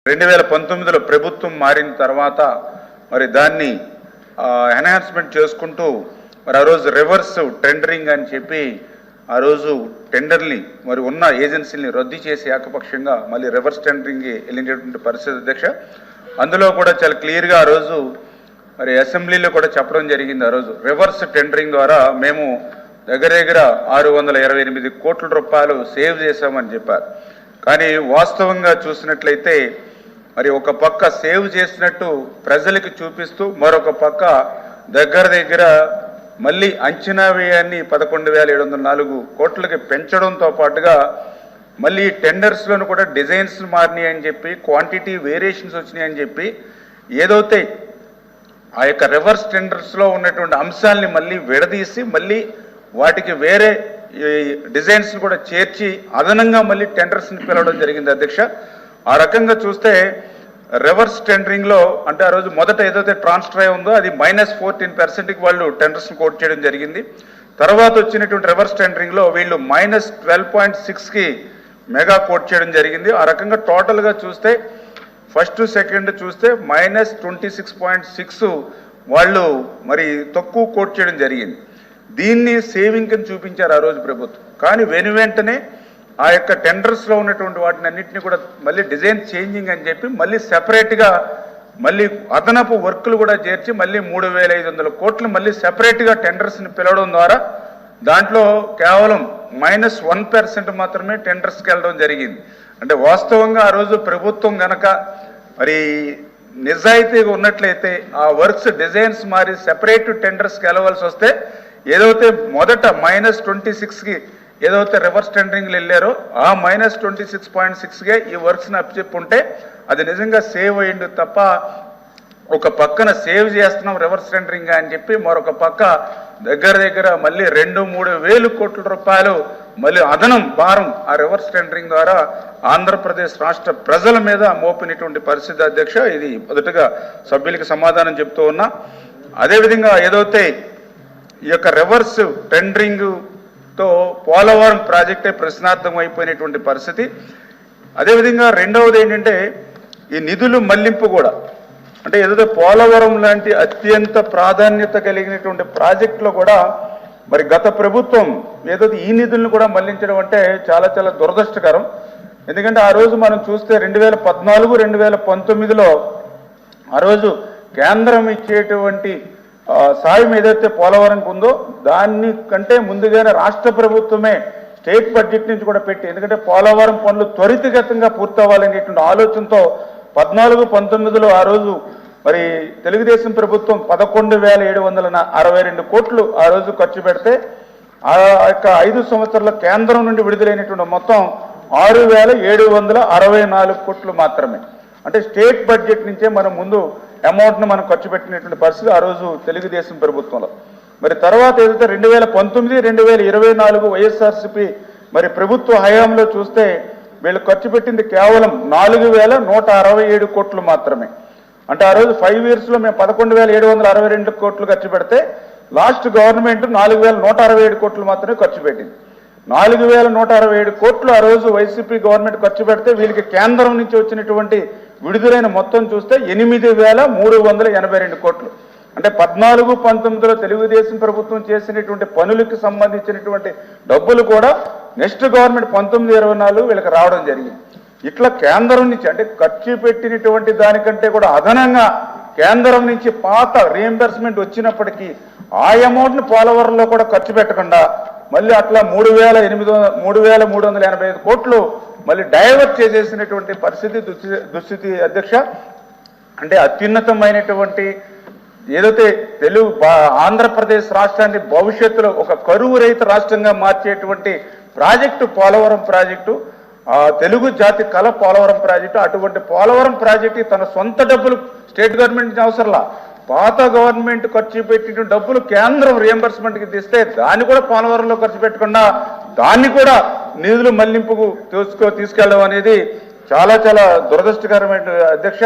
2019లో ప్రభుత్వం మారిన తర్వాత మరి దాన్ని ఎన్హాన్స్మెంట్ చేసుకుంటూ మరి ఆ రోజు రివర్స్ టెండరింగ్ అని చెప్పి ఆ రోజు టెండర్ని మరి ఉన్న ఏజెన్సీని రద్దు చేసి ఏకపక్షంగా మళ్ళీ రివర్స్ టెండరింగ్కి వెళ్ళినటువంటి పరిస్థితి అధ్యక్ష. అందులో కూడా చాలా క్లియర్గా ఆ రోజు మరి అసెంబ్లీలో కూడా చెప్పడం జరిగింది. ఆ రోజు రివర్స్ టెండరింగ్ ద్వారా మేము దగ్గర 628 కోట్ల రూపాయలు సేవ్ చేశామని చెప్పారు. కానీ వాస్తవంగా చూసినట్లయితే మరి ఒక పక్క సేవ్ చేసినట్టు ప్రజలకు చూపిస్తూ మరొక పక్క దగ్గర మళ్ళీ అంచనా వ్యయాన్ని 11,704 కోట్లకి పెంచడంతో పాటుగా మళ్ళీ టెండర్స్లోనూ కూడా డిజైన్స్ మారినాయి అని చెప్పి క్వాంటిటీ వేరియేషన్స్ వచ్చినాయి అని చెప్పి ఏదైతే ఆ యొక్క రివర్స్ టెండర్స్లో ఉన్నటువంటి అంశాలని మళ్ళీ విడదీసి మళ్ళీ వాటికి వేరే డిజైన్స్ కూడా చేర్చి అదనంగా మళ్ళీ టెండర్స్ని పిలవడం జరిగింది అధ్యక్ష. ఆ రకంగా చూస్తే రివర్స్ టెండరింగ్లో అంటే ఆ రోజు మొదట ఏదైతే ట్రాన్స్ఫర్ అయి ఉందో అది -14%కి వాళ్ళు టెండర్స్ని కోట్ చేయడం జరిగింది. తర్వాత వచ్చినటువంటి రివర్స్ టెండరింగ్లో వీళ్ళు -12.6కి మెగా కోట్ చేయడం జరిగింది. ఆ రకంగా టోటల్గా చూస్తే ఫస్ట్ సెకండ్ చూస్తే -26.6 వాళ్ళు మరి తక్కువ కోట్ చేయడం జరిగింది. దీన్ని సేవింగ్ అని చూపించారు ఆ రోజు ప్రభుత్వం. కానీ వెంటనే ఆ యొక్క టెండర్స్లో ఉన్నటువంటి వాటిని అన్నింటినీ కూడా మళ్ళీ డిజైన్ చేంజింగ్ అని చెప్పి మళ్ళీ సెపరేట్గా మళ్ళీ అదనపు వర్కులు కూడా చేర్చి మళ్ళీ 3,500 కోట్లు మళ్ళీ సెపరేట్గా టెండర్స్ని పిలవడం ద్వారా దాంట్లో కేవలం -1% మాత్రమే టెండర్స్కి వెళ్ళడం జరిగింది. అంటే వాస్తవంగా ఆ రోజు ప్రభుత్వం గనక మరి నిజాయితీగా ఉన్నట్లయితే ఆ వర్క్స్ డిజైన్స్ మారి సెపరేట్ టెండర్స్కి వెళ్ళవలసి వస్తే ఏదైతే మొదట -26కి ఏదైతే రివర్స్ టెండరింగ్లు వెళ్ళారో ఆ -26.6గా ఈ వర్క్స్ని అప్పచెప్పుంటే అది నిజంగా సేవ్ అయ్యింది తప్ప ఒక పక్కన సేవ్ చేస్తున్నాం రివర్స్ టెండరింగ్ అని చెప్పి మరొక పక్క దగ్గర మళ్ళీ 2-3 వేల కోట్ల రూపాయలు మళ్ళీ అదనం భారం ఆ రివర్స్ టెండరింగ్ ద్వారా ఆంధ్రప్రదేశ్ రాష్ట్ర ప్రజల మీద మోపినటువంటి పరిస్థితి అధ్యక్ష. ఇది మొదటగా సభ్యులకి సమాధానం చెప్తూ ఉన్నా. అదేవిధంగా ఏదైతే ఈ యొక్క రివర్స్ టెండరింగ్తో పోలవరం ప్రాజెక్టే ప్రశ్నార్థం అయిపోయినటువంటి పరిస్థితి. అదేవిధంగా రెండవది ఏంటంటే ఈ నిధులు మళ్లింపు కూడా అంటే ఏదైతే పోలవరం లాంటి అత్యంత ప్రాధాన్యత కలిగినటువంటి ప్రాజెక్టులో కూడా మరి గత ప్రభుత్వం ఏదైతే ఈ నిధులను కూడా మళ్లించడం అంటే చాలా దురదృష్టకరం. ఎందుకంటే ఆ రోజు మనం చూస్తే 2014, 2019లో ఆ రోజు కేంద్రం ఇచ్చేటువంటి సాయం ఏదైతే పోలవరంకి ఉందో దాన్ని కంటే ముందుగానే రాష్ట్ర ప్రభుత్వమే స్టేట్ బడ్జెట్ నుంచి కూడా పెట్టి ఎందుకంటే పోలవరం పనులు త్వరితగతంగా పూర్తవ్వాలనేటువంటి ఆలోచనతో 14-19లో ఆ రోజు మరి తెలుగుదేశం ప్రభుత్వం 11,762 కోట్లు ఆ రోజు ఖర్చు పెడితే ఆ యొక్క 5 సంవత్సరాల కేంద్రం నుండి విడుదలైనటువంటి మొత్తం 6,764 కోట్లు మాత్రమే. అంటే స్టేట్ బడ్జెట్ నుంచే మనం ముందు అమౌంట్ను మనం ఖర్చు పెట్టినటువంటి పరిస్థితి ఆ రోజు తెలుగుదేశం ప్రభుత్వంలో. మరి తర్వాత ఏదైతే 2019-2024 వైఎస్ఆర్సీపీ మరి ప్రభుత్వ హయాంలో చూస్తే వీళ్ళు ఖర్చు పెట్టింది కేవలం 4,167 కోట్లు మాత్రమే. అంటే ఆ రోజు 5 ఇయర్స్లో మేము 11,762 కోట్లు ఖర్చు పెడితే లాస్ట్ గవర్నమెంట్ 4,167 కోట్లు మాత్రమే ఖర్చు పెట్టింది. 4,167 కోట్లు ఆ రోజు వైసీపీ గవర్నమెంట్ ఖర్చు పెడితే వీళ్ళకి కేంద్రం నుంచి వచ్చినటువంటి విడుదలైన మొత్తం చూస్తే 8,382 కోట్లు. అంటే 14-19లో తెలుగుదేశం ప్రభుత్వం చేసినటువంటి పనులకు సంబంధించినటువంటి డబ్బులు కూడా నెక్స్ట్ గవర్నమెంట్ 19-24 వీళ్ళకి రావడం జరిగింది. ఇట్లా కేంద్రం నుంచి అంటే ఖర్చు పెట్టినటువంటి దానికంటే కూడా అదనంగా కేంద్రం నుంచి పాత రీఎంబర్స్మెంట్ వచ్చినప్పటికీ ఆ అమౌంట్ని పోలవరంలో కూడా ఖర్చు పెట్టకుండా మళ్ళీ అట్లా 3,385 కోట్లు మళ్ళీ డైవర్ట్ చేసేసినటువంటి పరిస్థితి దుస్థితి అధ్యక్ష. అంటే అత్యున్నతమైనటువంటి ఏదైతే ఆంధ్రప్రదేశ్ రాష్ట్రాన్ని భవిష్యత్తులో ఒక కరువు రహిత రాష్ట్రంగా మార్చేటువంటి ప్రాజెక్టు పోలవరం ప్రాజెక్టు, తెలుగు జాతి కళ పోలవరం ప్రాజెక్టు. అటువంటి పోలవరం ప్రాజెక్టు తన సొంత డబ్బులు స్టేట్ గవర్నమెంట్ నుంచి అవసరంలా పాత గవర్నమెంట్ ఖర్చు పెట్టిన డబ్బులు కేంద్రం రియంబర్స్మెంట్కి తీస్తే దాన్ని కూడా పోలవరంలో ఖర్చు పెట్టకుండా దాన్ని కూడా నిధులు మళ్లింపుకు తీసుకెళ్ళడం అనేది చాలా దురదృష్టకరమైన అధ్యక్ష.